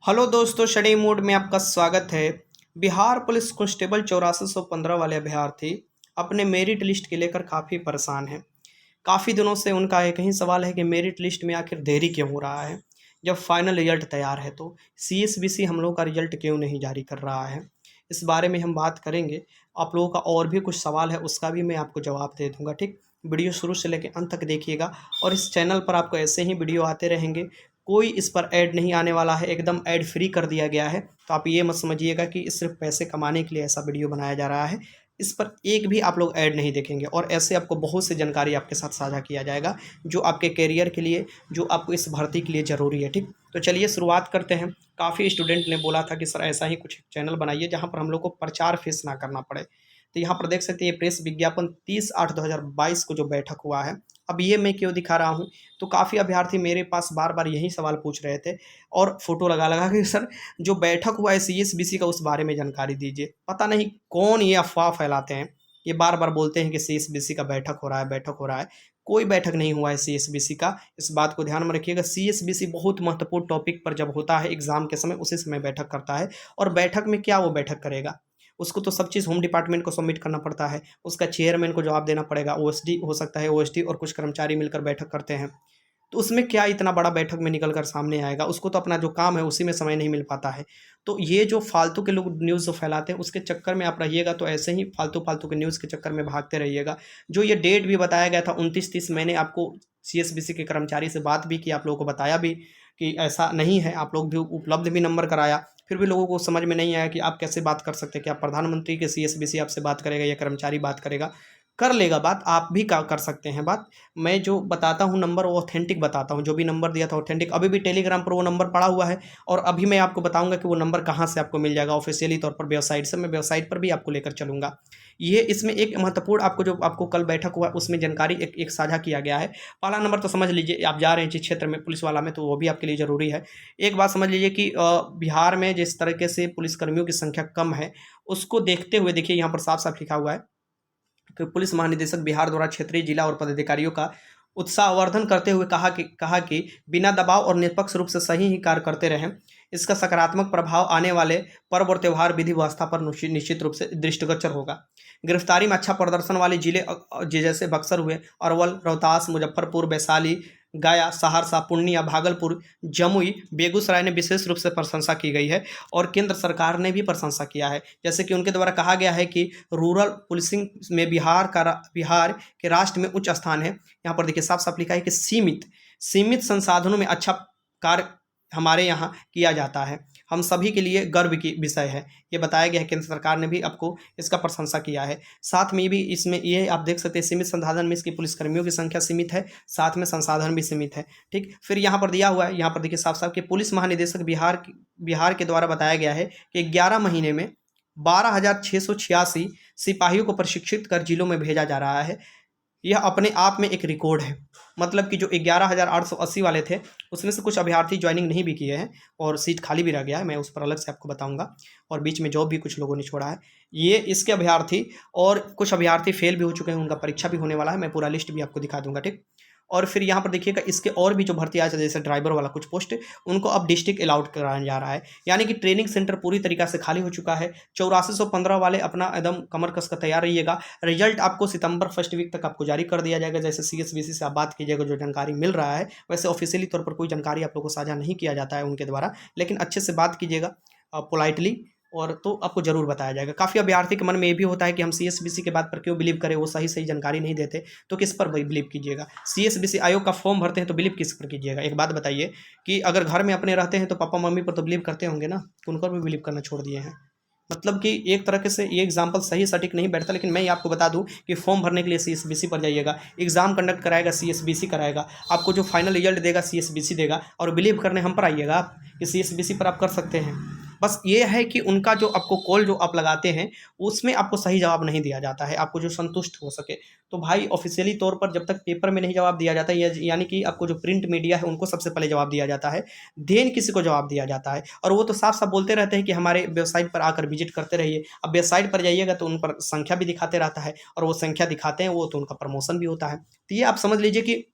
Hello दोस्तों, study mode में आपका स्वागत है। बिहार पुलिस कांस्टेबल 8415 वाले अभ्यर्थी अपने मेरिट लिस्ट के लेकर काफ़ी परेशान हैं। काफ़ी दिनों से उनका एक ही सवाल है कि मेरिट लिस्ट में आखिर देरी क्यों हो रहा है। जब फाइनल रिजल्ट तैयार है तो सीएसबीसी हम लोग का रिजल्ट क्यों नहीं जारी कर रहा है। इस बारे में हम बात करेंगे। आप लोगों का और भी कुछ सवाल है, उसका भी मैं आपको जवाब दे दूंगा। ठीक, वीडियो शुरू से लेकर अंत तक देखिएगा। और इस चैनल पर आपको ऐसे ही वीडियो आते रहेंगे। कोई इस पर ऐड नहीं आने वाला है, एकदम ऐड फ्री कर दिया गया है। तो आप ये मत समझिएगा कि सिर्फ पैसे कमाने के लिए ऐसा वीडियो बनाया जा रहा है। इस पर एक भी आप लोग ऐड नहीं देखेंगे और ऐसे आपको बहुत सी जानकारी आपके साथ साझा किया जाएगा जो आपके करियर के लिए, जो आपको इस भर्ती के लिए ज़रूरी है। ठीक, तो चलिए शुरुआत करते हैं। काफ़ी स्टूडेंट ने बोला था कि सर ऐसा ही कुछ चैनल बनाइए जहाँ पर हम लोग को प्रचार फेस ना करना पड़े। तो यहाँ पर देख सकते हैं ये प्रेस विज्ञापन 30/8/2022 को जो बैठक हुआ है। अब ये मैं क्यों दिखा रहा हूँ, तो काफ़ी अभ्यर्थी मेरे पास बार बार यही सवाल पूछ रहे थे और फोटो लगा लगा कि सर जो बैठक हुआ है सीएसबीसी का, उस बारे में जानकारी दीजिए। पता नहीं कौन ये अफवाह फैलाते हैं। ये बार बार बोलते हैं कि सीएसबीसी का बैठक हो रहा है, बैठक हो रहा है। कोई बैठक नहीं हुआ है सीएसबीसी का। इस बात को ध्यान में रखिएगा। सीएसबीसी बहुत महत्वपूर्ण टॉपिक पर जब होता है एग्जाम के समय, उसी समय बैठक करता है। और बैठक में क्या वो बैठक करेगा, उसको तो सब चीज़ होम डिपार्टमेंट को सबमिट करना पड़ता है। उसका चेयरमैन को जवाब देना पड़ेगा। ओएसडी हो सकता है, ओएसडी और कुछ कर्मचारी मिलकर बैठक करते हैं। तो उसमें क्या इतना बड़ा बैठक में निकल कर सामने आएगा। उसको तो अपना जो काम है उसी में समय नहीं मिल पाता है। तो ये जो फालतू के लोग न्यूज़ जो फैलाते हैं उसके चक्कर में आप रहिएगा, तो ऐसे ही फालतू फालतू के न्यूज़ के चक्कर में भागते रहिएगा। जो ये डेट भी बताया गया था 29-30, मैंने आपको सीएसबीसी के कर्मचारी से बात भी की, आप लोगों को बताया भी कि ऐसा नहीं है। आप लोग भी उपलब्ध भी नंबर कराया, फिर भी लोगों को समझ में नहीं आया कि आप कैसे बात कर सकते हैं। क्या प्रधानमंत्री के सीएसबीसी आपसे बात करेगा या कर्मचारी बात करेगा? कर लेगा बात, आप भी का कर सकते हैं बात। मैं जो बताता हूँ नंबर वो ऑथेंटिक बताता हूँ। जो भी नंबर दिया था ऑथेंटिक, अभी भी टेलीग्राम पर वो नंबर पड़ा हुआ है। और अभी मैं आपको बताऊंगा कि वो नंबर कहाँ से आपको मिल जाएगा ऑफिशियली तौर पर, वेबसाइट से। मैं वेबसाइट पर भी आपको लेकर चलूंगा। ये इसमें एक महत्वपूर्ण आपको जो आपको कल बैठक हुआ उसमें जानकारी एक एक साझा किया गया है। पहला नंबर तो समझ लीजिए, आप जा रहे हैं जिस क्षेत्र में पुलिस वाला में, तो वो भी आपके लिए ज़रूरी है। एक बात समझ लीजिए कि बिहार में जिस तरीके से पुलिसकर्मियों की संख्या कम है, उसको देखते हुए देखिए यहाँ पर साफ साफ लिखा हुआ है कि पुलिस महानिदेशक बिहार द्वारा क्षेत्रीय, जिला और पदाधिकारियों का उत्साहवर्धन करते हुए कहा कि बिना दबाव और निष्पक्ष रूप से सही ही कार्य करते रहें। इसका सकारात्मक प्रभाव आने वाले पर्व और त्यौहार विधि व्यवस्था पर निश्चित रूप से दृष्टिगोचर होगा। गिरफ्तारी में अच्छा प्रदर्शन वाले जिले जैसे बक्सर हुए, अरवल, रोहतास, मुजफ्फरपुर, वैशाली, गया, सहरसा, पूर्णिया, भागलपुर, जमुई, बेगूसराय ने विशेष रूप से प्रशंसा की गई है। और केंद्र सरकार ने भी प्रशंसा किया है। जैसे कि उनके द्वारा कहा गया है कि रूरल पुलिसिंग में बिहार के राष्ट्र में उच्च स्थान है। यहाँ पर देखिए साफ साफ लिखा है कि सीमित सीमित संसाधनों में अच्छा कार्य हमारे यहाँ किया जाता है। हम सभी के लिए गर्व की विषय है। ये बताया गया है, केंद्र सरकार ने भी आपको इसका प्रशंसा किया है। साथ में भी इसमें ये आप देख सकते हैं सीमित संसाधन में इसकी पुलिसकर्मियों की संख्या सीमित है, साथ में संसाधन भी सीमित है। ठीक, फिर यहाँ पर दिया हुआ है, यहाँ पर देखिए साफ साफ कि पुलिस महानिदेशक बिहार के द्वारा बताया गया है कि 11 महीने में 12,686 सिपाहियों को प्रशिक्षित कर जिलों में भेजा जा रहा है। यह अपने आप में एक रिकॉर्ड है। मतलब कि जो 11,880 वाले थे, उसमें से कुछ अभ्यर्थी ज्वाइनिंग नहीं भी किए हैं और सीट खाली भी रह गया है। मैं उस पर अलग से आपको बताऊंगा। और बीच में जॉब भी कुछ लोगों ने छोड़ा है। ये इसके अभ्यर्थी, और कुछ अभ्यर्थी फेल भी हो चुके हैं, उनका परीक्षा भी होने वाला है। मैं पूरा लिस्ट भी आपको दिखा दूंगा। ठीक, और फिर यहाँ पर देखिएगा इसके और भी जो भर्ती आया, जैसे ड्राइवर वाला कुछ पोस्ट, उनको अब डिस्ट्रिक्ट अलाउट कराया जा रहा है। यानी कि ट्रेनिंग सेंटर पूरी तरीके से खाली हो चुका है। 8415 वाले अपना एकदम कमर कस कर तैयार रहिएगा। रिजल्ट आपको सितंबर फर्स्ट वीक तक आपको जारी कर दिया जाएगा। जैसे सीएसबीसी से आप बात कीजिएगा, जो जानकारी मिल रहा है, वैसे ऑफिशियली तौर पर कोई जानकारी आप लोगों को साझा नहीं किया जाता है उनके द्वारा, लेकिन अच्छे से बात कीजिएगा पोलाइटली, और तो आपको जरूर बताया जाएगा। काफ़ी अभ्यर्थी के मन में ये भी होता है कि हम सीएसबीसी के बात पर क्यों बिलीव करें, वो सही सही जानकारी नहीं देते, तो किस पर बिलीव कीजिएगा। सीएसबीसी आयोग का फॉर्म भरते हैं तो बिलीव किस पर कीजिएगा। एक बात बताइए कि अगर घर में अपने रहते हैं तो पापा मम्मी पर तो बिलीव करते होंगे ना, उन पर भी बिलीव करना छोड़ दिए हैं। मतलब कि एक तरह से ये एग्जाम्पल सही सटीक नहीं बैठता, लेकिन मैं ये आपको बता दूं कि फॉर्म भरने के लिए सीएसबीसी पर जाइएगा। एग्जाम कंडक्ट कराएगा सीएसबीसी कराएगा। आपको जो फाइनल रिजल्ट देगा सीएसबीसी देगा। और बिलीव करने हम पर आइएगा आप कि सीएसबीसी पर आप कर सकते हैं। बस ये है कि उनका जो आपको कॉल जो आप लगाते हैं, उसमें आपको सही जवाब नहीं दिया जाता है, आपको जो संतुष्ट हो सके। तो भाई ऑफिशियली तौर पर जब तक पेपर में नहीं जवाब दिया जाता है, यानी कि आपको जो प्रिंट मीडिया है उनको सबसे पहले जवाब दिया जाता है, देन किसी को जवाब दिया जाता है। और वो तो साफ साफ बोलते रहते हैं कि हमारे वेबसाइट पर आकर विजिट करते रहिए। अब वेबसाइट पर जाइएगा तो उन पर संख्या भी दिखाते रहता है, और वो संख्या दिखाते हैं वो तो उनका प्रमोशन भी होता है। तो ये आप समझ लीजिए कि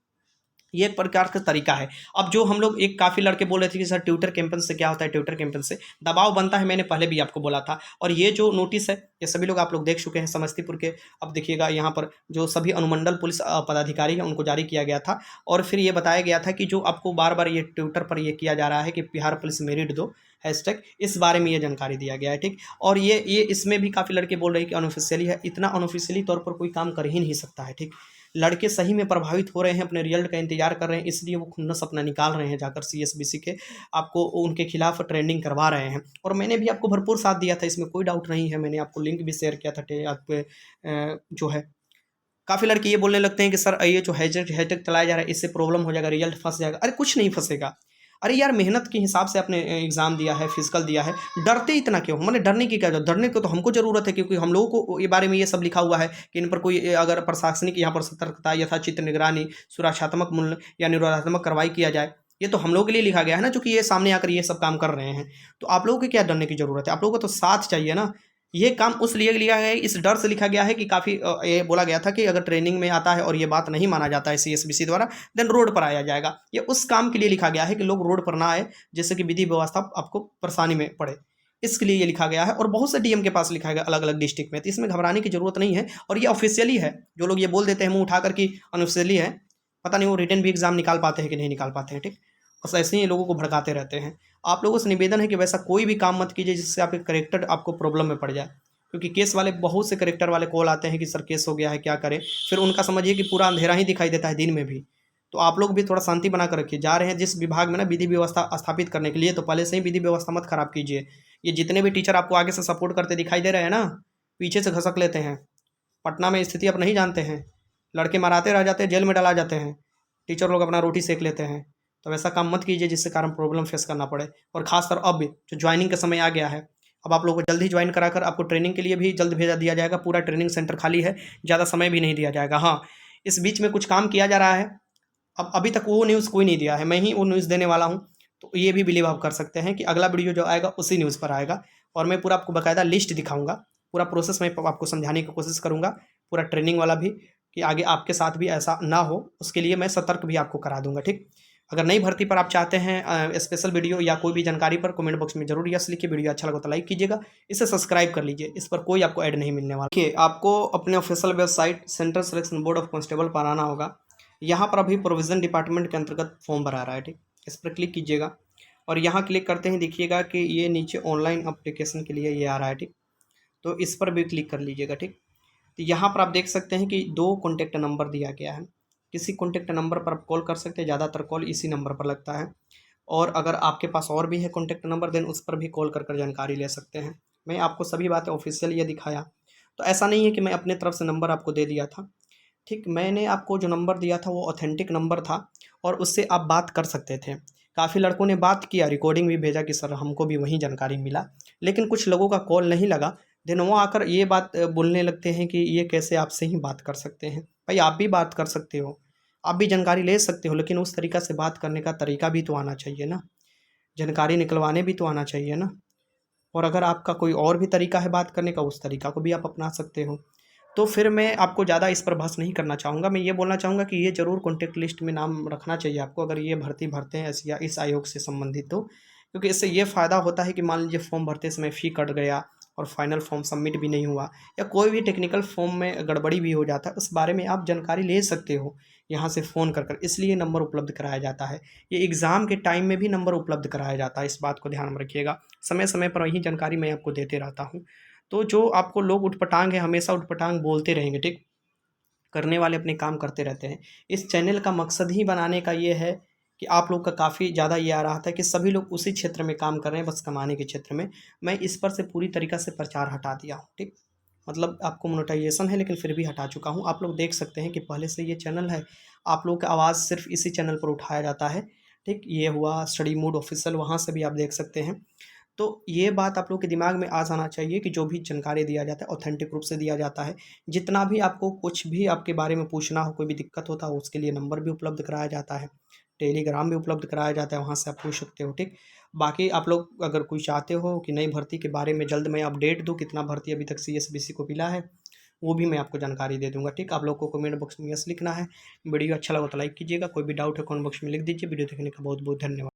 ये एक प्रकार का तरीका है। अब जो हम लोग एक काफ़ी लड़के बोल रहे थे कि सर ट्विटर कैंपेन से क्या होता है, ट्विटर कैंपेन से दबाव बनता है, मैंने पहले भी आपको बोला था। और ये जो नोटिस है ये सभी लोग आप लोग देख चुके हैं समस्तीपुर के। अब देखिएगा यहाँ पर जो सभी अनुमंडल पुलिस पदाधिकारी हैं उनको जारी किया गया था, और फिर ये बताया गया था कि जो आपको बार बार ये ट्विटर पर ये किया जा रहा है कि बिहार पुलिस मेरिट दो हैशटैग, इस बारे में ये जानकारी दिया गया है, ठीक। और ये इसमें भी काफ़ी लड़के बोल रहे हैं कि अनऑफिशियली है, इतना अनऑफिशियली तौर पर कोई काम कर ही नहीं सकता है, ठीक। लड़के सही में प्रभावित हो रहे हैं, अपने रिजल्ट का इंतजार कर रहे हैं, इसलिए वो खुन्नस अपना निकाल रहे हैं जाकर सीएसबीसी के, आपको उनके खिलाफ ट्रेंडिंग करवा रहे हैं। और मैंने भी आपको भरपूर साथ दिया था, इसमें कोई डाउट नहीं है, मैंने आपको लिंक भी शेयर किया था आप जो है। काफ़ी लड़के ये बोलने लगते हैं कि सर ये जो हैशटैग चलाया जा रहा है इससे प्रॉब्लम हो जाएगा, रिजल्ट फंस जाएगा। अरे कुछ नहीं फंसेगा। अरे यार मेहनत के हिसाब से आपने एग्ज़ाम दिया है, फिजिकल दिया है, डरते इतना क्यों? मतलब डरने की क्या जरूरत? डरने को तो हमको ज़रूरत है, क्योंकि हम लोगों को ये बारे में ये सब लिखा हुआ है कि इन पर कोई अगर प्रशासनिक यहाँ पर सतर्कता, यथाचित निगरानी, सुरक्षात्मक मूल्य या निरोधात्मक कार्रवाई किया जाए। ये तो हम लोगों के लिए लिखा गया है ना, जो कि ये सामने आकर ये सब काम कर रहे हैं। तो आप लोगों को क्या डरने की ज़रूरत है? आप लोगों को तो साथ चाहिए ना। ये काम उस लिए लिखा गया है, इस डर से लिखा गया है कि काफ़ी ये बोला गया था कि अगर ट्रेनिंग में आता है और ये बात नहीं माना जाता है सीएसबीसी द्वारा, देन रोड पर आया जाएगा। ये उस काम के लिए लिखा गया है कि लोग रोड पर ना आए, जिससे कि विधि व्यवस्था आपको परेशानी में पड़े। इसके लिए ये लिखा गया है, और बहुत से डीएम के पास लिखा गया अलग अलग डिस्ट्रिक्ट में, तो इसमें घबराने की जरूरत नहीं है। और ये ऑफिशियली है, जो लोग ये बोल देते हैं मुंह उठाकर कि अनऑफिशियली है, पता नहीं वो रिटर्न भी एग्जाम निकाल पाते हैं कि नहीं निकाल पाते हैं, ठीक। बस ऐसे ही लोगों को भड़काते रहते हैं। आप लोगों से निवेदन है कि वैसा कोई भी काम मत कीजिए जिससे आपके करेक्टर आपको प्रॉब्लम में पड़ जाए, क्योंकि केस वाले बहुत से करेक्टर वाले कॉल आते हैं कि सर केस हो गया है, क्या करें। फिर उनका समझिए कि पूरा अंधेरा ही दिखाई देता है दिन में भी। तो आप लोग भी थोड़ा शांति बना कर रखिए। जा रहे हैं जिस विभाग में ना विधि व्यवस्था स्थापित करने के लिए, तो पहले से ही विधि व्यवस्था मत खराब कीजिए। ये जितने भी टीचर आपको आगे से सपोर्ट करते दिखाई दे रहे हैं ना, पीछे से घसक लेते हैं। पटना में स्थिति आप नहीं जानते हैं, लड़के मराते रह जाते हैं, जेल में डला जाते हैं, टीचर लोग अपना रोटी सेक लेते हैं। तो वैसा काम मत कीजिए जिससे कारण प्रॉब्लम फेस करना पड़े। और खासकर अब जो ज्वाइनिंग का समय आ गया है, अब आप लोगों को जल्द ही ज्वाइन कराकर आपको ट्रेनिंग के लिए भी जल्द भेजा दिया जाएगा। पूरा ट्रेनिंग सेंटर खाली है, ज़्यादा समय भी नहीं दिया जाएगा। हाँ, इस बीच में कुछ काम किया जा रहा है, अब अभी तक वो न्यूज़ कोई नहीं दिया है, मैं ही वो न्यूज़ देने वाला हूँ। तो ये भी बिलीव आप कर सकते हैं कि अगला वीडियो जो आएगा उसी न्यूज़ पर आएगा, और मैं पूरा आपको बाकायदा लिस्ट दिखाऊंगा। पूरा प्रोसेस मैं आपको समझाने की कोशिश करूँगा, पूरा ट्रेनिंग वाला भी, कि आगे आपके साथ भी ऐसा ना हो, उसके लिए मैं सतर्क भी आपको करा दूंगा, ठीक। अगर नई भर्ती पर आप चाहते हैं स्पेशल वीडियो या कोई भी जानकारी पर, कमेंट बॉक्स में जरूर यस लिखिए। वीडियो अच्छा लगा तो लाइक कीजिएगा, इसे सब्सक्राइब कर लीजिए, इस पर कोई आपको ऐड नहीं मिलने वाला। देखिए, आपको अपने official website central selection board of constable पर आना होगा। यहाँ पर अभी प्रोविज़न डिपार्टमेंट के अंतर्गत फॉर्म भरा रहा है, ठीक। इस पर क्लिक कीजिएगा, और यहाँ क्लिक करते ही देखिएगा कि ये नीचे ऑनलाइन अप्लीकेशन के लिए ये आ रहा है, ठीक। तो इस पर भी क्लिक कर लीजिएगा, ठीक। तो यहाँ पर आप देख सकते हैं कि 2 कॉन्टैक्ट नंबर दिया गया है। किसी कॉन्टैक्ट नंबर पर आप कॉल कर सकते हैं, ज़्यादातर कॉल इसी नंबर पर लगता है। और अगर आपके पास और भी है कॉन्टैक्ट नंबर, देन उस पर भी कॉल कर जानकारी ले सकते हैं। मैं आपको सभी बातें ऑफिशियल ये दिखाया, तो ऐसा नहीं है कि मैं अपने तरफ से नंबर आपको दे दिया था, ठीक। मैंने आपको जो नंबर दिया था वो ऑथेंटिक नंबर था, और उससे आप बात कर सकते थे। काफ़ी लड़कों ने बात किया, रिकॉर्डिंग भी भेजा कि सर हमको भी वहीं जानकारी मिला, लेकिन कुछ लोगों का कॉल नहीं लगा। देन वो आकर ये बात बोलने लगते हैं कि ये कैसे आपसे ही बात कर सकते हैं। भाई आप भी बात कर सकते हो, आप भी जानकारी ले सकते हो, लेकिन उस तरीक़ा से बात करने का तरीका भी तो आना चाहिए ना, जानकारी निकलवाने भी तो आना चाहिए ना। और अगर आपका कोई और भी तरीका है बात करने का, उस तरीका को भी आप अपना सकते हो। तो फिर मैं आपको ज़्यादा इस पर बहस नहीं करना चाहूँगा। मैं ये बोलना चाहूँगा कि ये ज़रूर कॉन्टैक्ट लिस्ट में नाम रखना चाहिए आपको, अगर ये भर्ती भरते हैं या इस आयोग से संबंधित हो। क्योंकि इससे ये फ़ायदा होता है कि मान लीजिए फॉर्म भरते समय फ़ी कट गया और फाइनल फॉर्म सबमिट भी नहीं हुआ, या कोई भी टेक्निकल फॉर्म में गड़बड़ी भी हो जाता है, उस बारे में आप जानकारी ले सकते हो यहाँ से फ़ोन कर कर। इसलिए नंबर उपलब्ध कराया जाता है। ये एग्ज़ाम के टाइम में भी नंबर उपलब्ध कराया जाता है, इस बात को ध्यान में रखिएगा। समय समय पर वही जानकारी मैं आपको देते रहता हूँ। तो जो आपको लोग उटपटांग हैं, हमेशा उटपटांग बोलते रहेंगे, ठीक। करने वाले अपने काम करते रहते हैं। इस चैनल का मकसद ही बनाने का ये है कि आप लोग का काफ़ी ज़्यादा ये आ रहा था कि सभी लोग उसी क्षेत्र में काम कर रहे हैं, बस कमाने के क्षेत्र में। मैं इस पर से पूरी तरीक़ा से प्रचार हटा दिया हूँ, ठीक। मतलब आपको मोनेटाइजेशन है, लेकिन फिर भी हटा चुका हूँ। आप लोग देख सकते हैं कि पहले से ये चैनल है, आप लोगों का आवाज़ सिर्फ इसी चैनल पर उठाया जाता है, ठीक। ये हुआ स्टडी मूड ऑफिशियल, वहाँ से भी आप देख सकते हैं। तो ये बात आप लोग के दिमाग में आ जाना चाहिए कि जो भी जानकारी दिया जाता है ऑथेंटिक रूप से दिया जाता है। जितना भी आपको कुछ भी आपके बारे में पूछना हो, कोई भी दिक्कत होता है, उसके लिए नंबर भी उपलब्ध कराया जाता है, टेलीग्राम भी उपलब्ध कराया जाता है, वहाँ से आप पूछ सकते हो, ठीक। बाकी आप लोग अगर कोई चाहते हो कि नई भर्ती के बारे में जल्द मैं अपडेट दूँ, कितना भर्ती अभी तक सीएसबीसी को मिला है, वो भी मैं आपको जानकारी दे दूँगा। ठीक, आप लोग को कमेंट बॉक्स में यस लिखना है। वीडियो अच्छा लगा तो लाइक कीजिएगा, कोई भी डाउट है कमेंट बॉक्स में लिख दीजिए। वीडियो देखने का बहुत बहुत धन्यवाद।